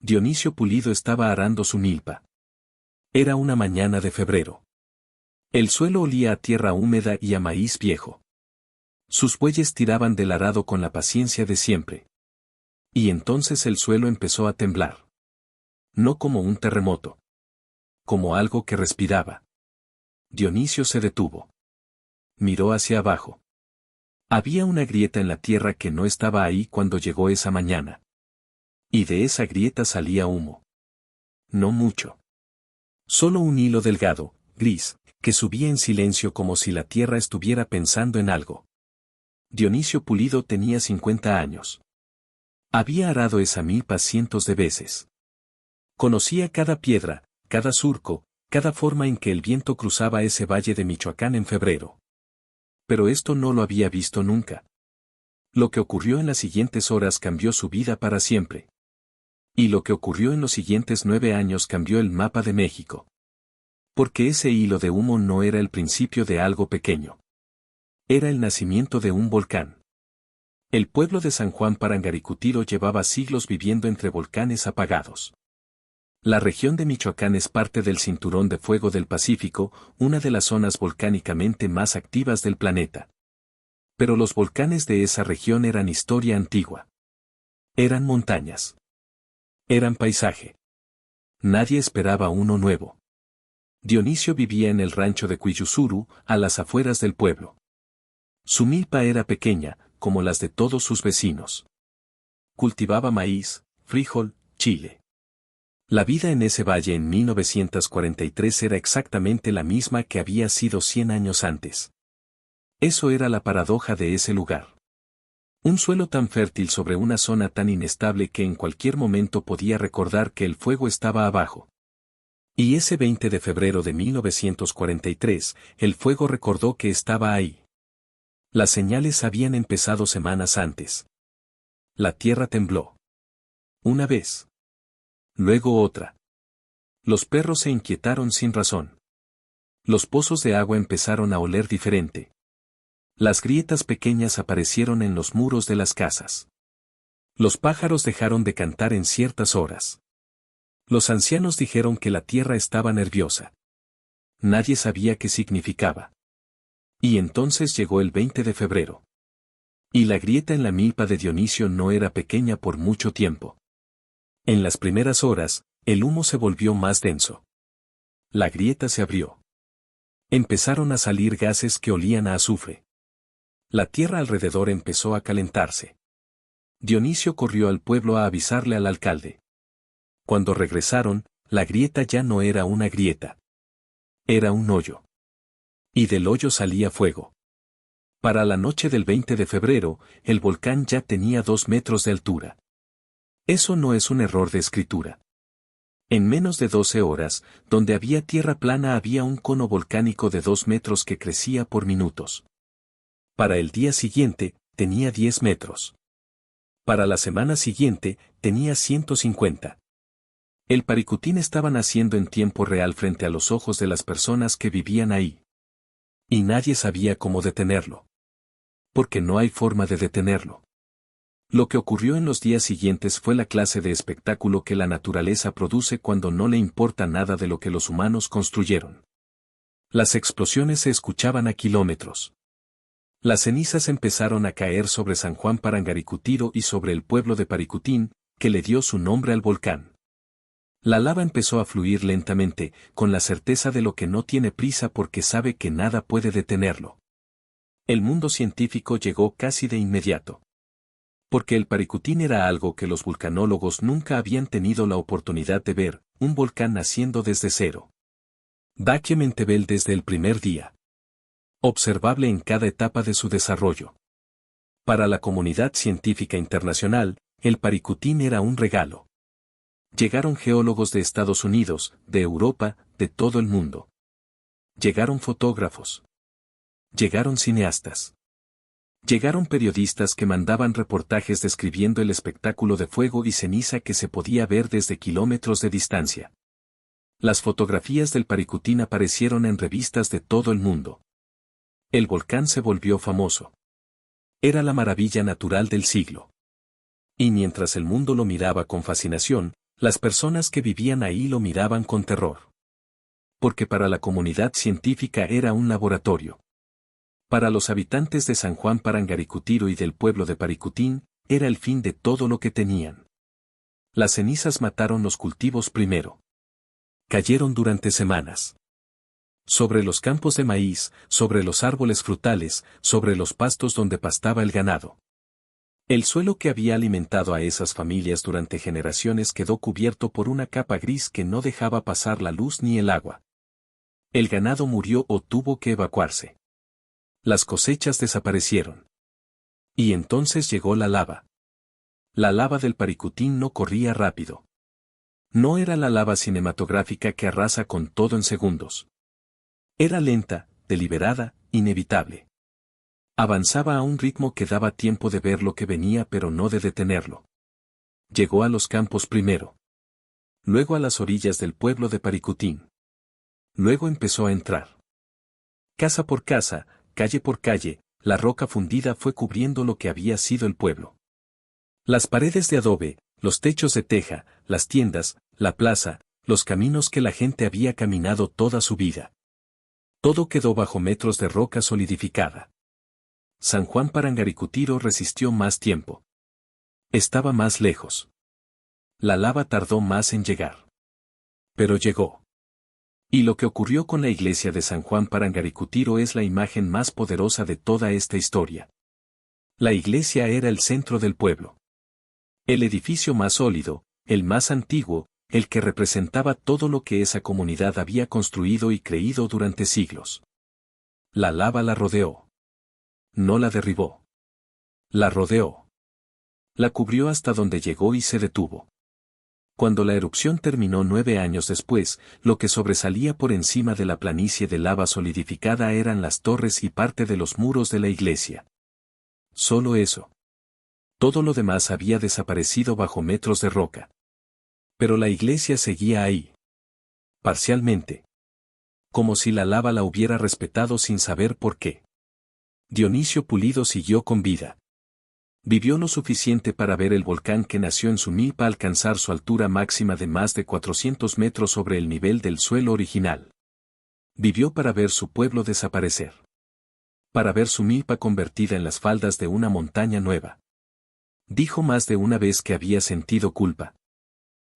Dionisio Pulido estaba arando su milpa. Era una mañana de febrero. El suelo olía a tierra húmeda y a maíz viejo. Sus bueyes tiraban del arado con la paciencia de siempre. Y entonces el suelo empezó a temblar. No como un terremoto. Como algo que respiraba. Dionisio se detuvo. Miró hacia abajo. Había una grieta en la tierra que no estaba ahí cuando llegó esa mañana. Y de esa grieta salía humo. No mucho. Solo un hilo delgado, gris, que subía en silencio como si la tierra estuviera pensando en algo. Dionisio Pulido tenía 50 años. Había arado esa milpa cientos de veces. Conocía cada piedra, cada surco, cada forma en que el viento cruzaba ese valle de Michoacán en febrero. Pero esto no lo había visto nunca. Lo que ocurrió en las siguientes horas cambió su vida para siempre. Y lo que ocurrió en los siguientes 9 años cambió el mapa de México. Porque ese hilo de humo no era el principio de algo pequeño. Era el nacimiento de un volcán. El pueblo de San Juan Parangaricutiro llevaba siglos viviendo entre volcanes apagados. La región de Michoacán es parte del Cinturón de Fuego del Pacífico, una de las zonas volcánicamente más activas del planeta. Pero los volcanes de esa región eran historia antigua. Eran montañas. Eran paisaje. Nadie esperaba uno nuevo. Dionisio vivía en el rancho de Cuyusuru, a las afueras del pueblo. Su milpa era pequeña, como las de todos sus vecinos. Cultivaba maíz, frijol, chile. La vida en ese valle en 1943 era exactamente la misma que había sido 100 años antes. Eso era la paradoja de ese lugar. Un suelo tan fértil sobre una zona tan inestable que en cualquier momento podía recordar que el fuego estaba abajo. Y ese 20 de febrero de 1943, el fuego recordó que estaba ahí. Las señales habían empezado semanas antes. La tierra tembló. Una vez. Luego otra. Los perros se inquietaron sin razón. Los pozos de agua empezaron a oler diferente. Las grietas pequeñas aparecieron en los muros de las casas. Los pájaros dejaron de cantar en ciertas horas. Los ancianos dijeron que la tierra estaba nerviosa. Nadie sabía qué significaba. Y entonces llegó el 20 de febrero. Y la grieta en la milpa de Dionisio no era pequeña por mucho tiempo. En las primeras horas, el humo se volvió más denso. La grieta se abrió. Empezaron a salir gases que olían a azufre. La tierra alrededor empezó a calentarse. Dionisio corrió al pueblo a avisarle al alcalde. Cuando regresaron, la grieta ya no era una grieta. Era un hoyo. Y del hoyo salía fuego. Para la noche del 20 de febrero, el volcán ya tenía 2 metros de altura. Eso no es un error de escritura. En menos de 12 horas, donde había tierra plana había un cono volcánico de 2 metros que crecía por minutos. Para el día siguiente, tenía 10 metros. Para la semana siguiente, tenía 150. El Paricutín estaba naciendo en tiempo real frente a los ojos de las personas que vivían ahí. Y nadie sabía cómo detenerlo. Porque no hay forma de detenerlo. Lo que ocurrió en los días siguientes fue la clase de espectáculo que la naturaleza produce cuando no le importa nada de lo que los humanos construyeron. Las explosiones se escuchaban a kilómetros. Las cenizas empezaron a caer sobre San Juan Parangaricutiro y sobre el pueblo de Paricutín, que le dio su nombre al volcán. La lava empezó a fluir lentamente, con la certeza de lo que no tiene prisa porque sabe que nada puede detenerlo. El mundo científico llegó casi de inmediato. Porque el Paricutín era algo que los vulcanólogos nunca habían tenido la oportunidad de ver, un volcán naciendo desde cero. Documentable desde el primer día. Observable en cada etapa de su desarrollo. Para la comunidad científica internacional, el Paricutín era un regalo. Llegaron geólogos de Estados Unidos, de Europa, de todo el mundo. Llegaron fotógrafos. Llegaron cineastas. Llegaron periodistas que mandaban reportajes describiendo el espectáculo de fuego y ceniza que se podía ver desde kilómetros de distancia. Las fotografías del Paricutín aparecieron en revistas de todo el mundo. El volcán se volvió famoso. Era la maravilla natural del siglo. Y mientras el mundo lo miraba con fascinación, Las personas que vivían ahí lo miraban con terror. Porque para la comunidad científica era un laboratorio. Para los habitantes de San Juan Parangaricutiro y del pueblo de Paricutín, era el fin de todo lo que tenían. Las cenizas mataron los cultivos primero. Cayeron durante semanas. Sobre los campos de maíz, sobre los árboles frutales, sobre los pastos donde pastaba el ganado. El suelo que había alimentado a esas familias durante generaciones quedó cubierto por una capa gris que no dejaba pasar la luz ni el agua. El ganado murió o tuvo que evacuarse. Las cosechas desaparecieron. Y entonces llegó la lava. La lava del Paricutín no corría rápido. No era la lava cinematográfica que arrasa con todo en segundos. Era lenta, deliberada, inevitable. Avanzaba a un ritmo que daba tiempo de ver lo que venía pero no de detenerlo. Llegó a los campos primero. Luego a las orillas del pueblo de Paricutín. Luego empezó a entrar. Casa por casa, calle por calle, la roca fundida fue cubriendo lo que había sido el pueblo. Las paredes de adobe, los techos de teja, las tiendas, la plaza, los caminos que la gente había caminado toda su vida. Todo quedó bajo metros de roca solidificada. San Juan Parangaricutiro resistió más tiempo. Estaba más lejos. La lava tardó más en llegar. Pero llegó. Y lo que ocurrió con la iglesia de San Juan Parangaricutiro es la imagen más poderosa de toda esta historia. La iglesia era el centro del pueblo. El edificio más sólido, el más antiguo, el que representaba todo lo que esa comunidad había construido y creído durante siglos. La lava la rodeó. No la derribó. La rodeó. La cubrió hasta donde llegó y se detuvo. Cuando la erupción terminó 9 años después, lo que sobresalía por encima de la planicie de lava solidificada eran las torres y parte de los muros de la iglesia. Solo eso. Todo lo demás había desaparecido bajo metros de roca. Pero la iglesia seguía ahí. Parcialmente. Como si la lava la hubiera respetado sin saber por qué. Dionisio Pulido siguió con vida. Vivió lo suficiente para ver el volcán que nació en su milpa alcanzar su altura máxima de más de 400 metros sobre el nivel del suelo original. Vivió para ver su pueblo desaparecer. Para ver su milpa convertida en las faldas de una montaña nueva. Dijo más de una vez que había sentido culpa.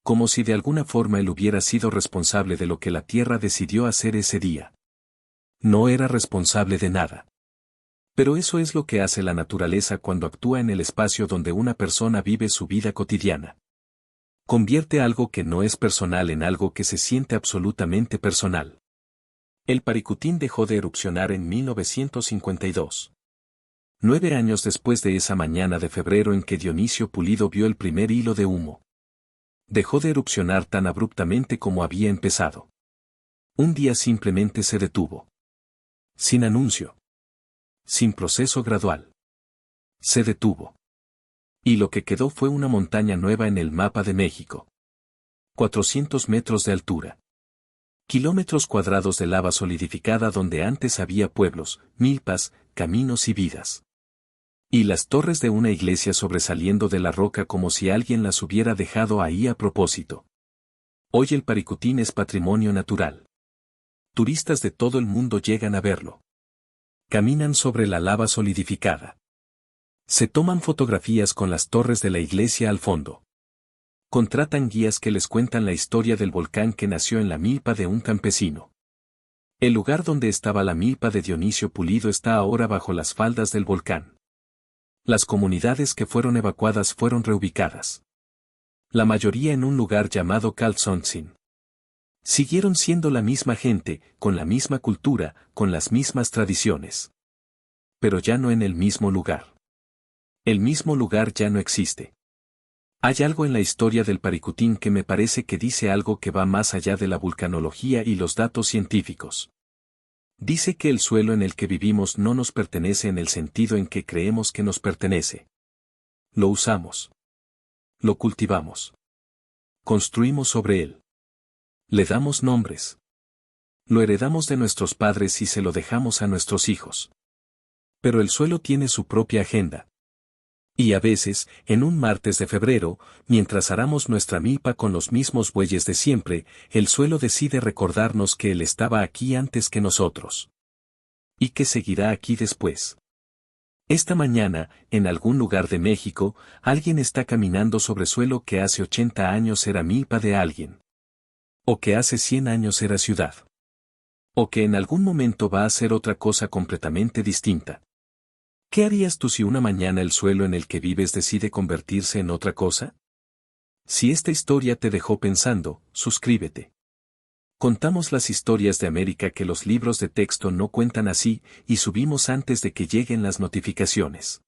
Como si de alguna forma él hubiera sido responsable de lo que la tierra decidió hacer ese día. No era responsable de nada. Pero eso es lo que hace la naturaleza cuando actúa en el espacio donde una persona vive su vida cotidiana. Convierte algo que no es personal en algo que se siente absolutamente personal. El Paricutín dejó de erupcionar en 1952. 9 años después de esa mañana de febrero en que Dionisio Pulido vio el primer hilo de humo. Dejó de erupcionar tan abruptamente como había empezado. Un día simplemente se detuvo. Sin anuncio. Sin proceso gradual. Se detuvo. Y lo que quedó fue una montaña nueva en el mapa de México. 400 metros de altura. Kilómetros cuadrados de lava solidificada donde antes había pueblos, milpas, caminos y vidas. Y las torres de una iglesia sobresaliendo de la roca como si alguien las hubiera dejado ahí a propósito. Hoy el Paricutín es patrimonio natural. Turistas de todo el mundo llegan a verlo. Caminan sobre la lava solidificada. Se toman fotografías con las torres de la iglesia al fondo. Contratan guías que les cuentan la historia del volcán que nació en la milpa de un campesino. El lugar donde estaba la milpa de Dionisio Pulido está ahora bajo las faldas del volcán. Las comunidades que fueron evacuadas fueron reubicadas. La mayoría en un lugar llamado Calzoncin. Siguieron siendo la misma gente, con la misma cultura, con las mismas tradiciones. Pero ya no en el mismo lugar. El mismo lugar ya no existe. Hay algo en la historia del Paricutín que me parece que dice algo que va más allá de la vulcanología y los datos científicos. Dice que el suelo en el que vivimos no nos pertenece en el sentido en que creemos que nos pertenece. Lo usamos. Lo cultivamos. Construimos sobre él. Le damos nombres. Lo heredamos de nuestros padres y se lo dejamos a nuestros hijos. Pero el suelo tiene su propia agenda. Y a veces, en un martes de febrero, mientras aramos nuestra milpa con los mismos bueyes de siempre, el suelo decide recordarnos que él estaba aquí antes que nosotros. Y que seguirá aquí después. Esta mañana, en algún lugar de México, alguien está caminando sobre suelo que hace 80 años era milpa de alguien. O que hace 100 años era ciudad. O que en algún momento va a ser otra cosa completamente distinta. ¿Qué harías tú si una mañana el suelo en el que vives decide convertirse en otra cosa? Si esta historia te dejó pensando, suscríbete. Contamos las historias de América que los libros de texto no cuentan así, y subimos antes de que lleguen las notificaciones.